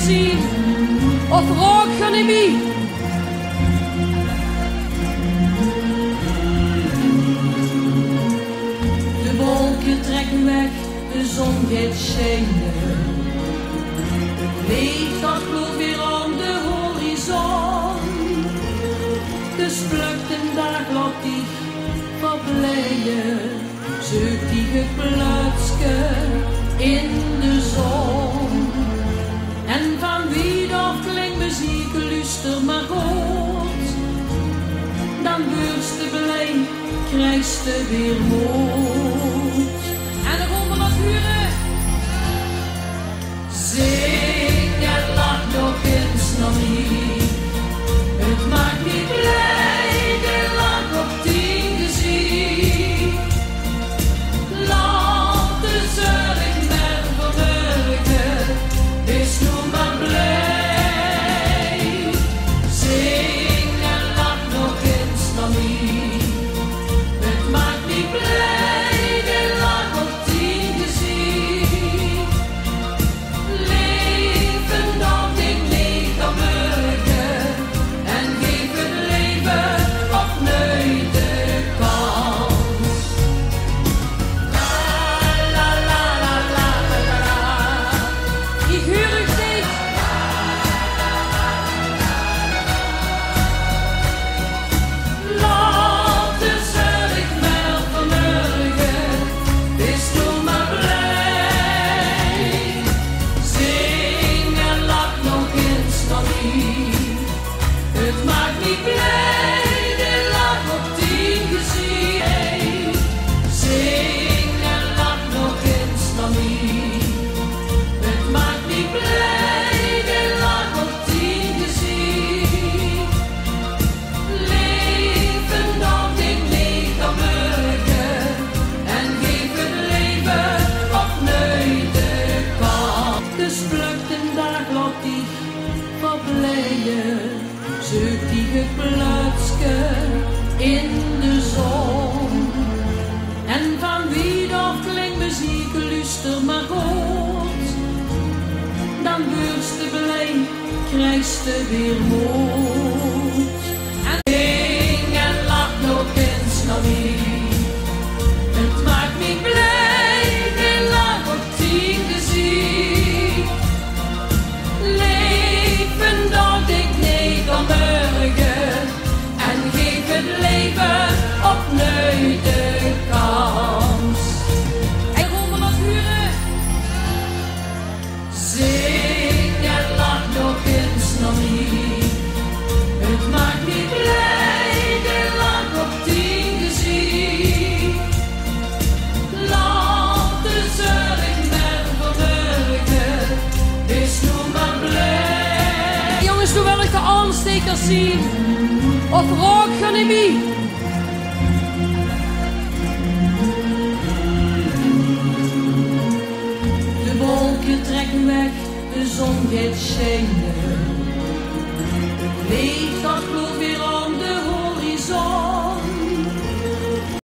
zien, of rook gaan in mij. De wolken trekken weg, de zon gaat schijnen. Het licht dat gloeit weer aan de horizon. Dus plukt een dag laat dich verbleien. Zoekt die geplutske in de zon. En van wie dat klinkt muziek, luister maar goed. Dan word je blij, krijgst je weer moed. En dan komen we wat huren. Zing en lach nog eens nog niet. Het maakt niet blij, de lach op 10 gezicht. Laat de zorg maar verwerken, wees nu maar blij. Zing en lach nog eens nog niet. Het maakt niet blij, de lach op 10 gezicht. Leven dat ik niet kan werken en geef het leven opnieuw de kans. La la la la la la la. Ik huur u niet. Laat de zorg maar vermurgen, wees nu maar blij. Zing en lach nog eens nog niet. Het maakt niet blij, de lach op 10 gezicht. Zing en lach nog eens nog niet. Het maakt niet blij, de lach op 10 gezicht. Leven dat ik niet kan werken en geef het leven opnieuw de kans. Dus plukt een dag laat dich verbleien. Zoekt die geplutske in de zon. En van wie dat klinkt muziek, luister maar goed. Dan word je blij, krijgst je weer moed. En zing en lach nog eens nog niet. Het maakt niet blij, de lach op 10 gezicht. Leven dat ik niet kan bergen en geef het leven opnieuw de kans. En komen wat huren. Zing en lach nog eens nog niet. Het maakt niet blij, de lach op 10 gezicht. Laat de zorg maar verwerken, wees nu maar blij. Jongens, nu wil ik de aanstekers zien, of rook gaan in mij. De wolken trekken weg, de zon gaat schijnen.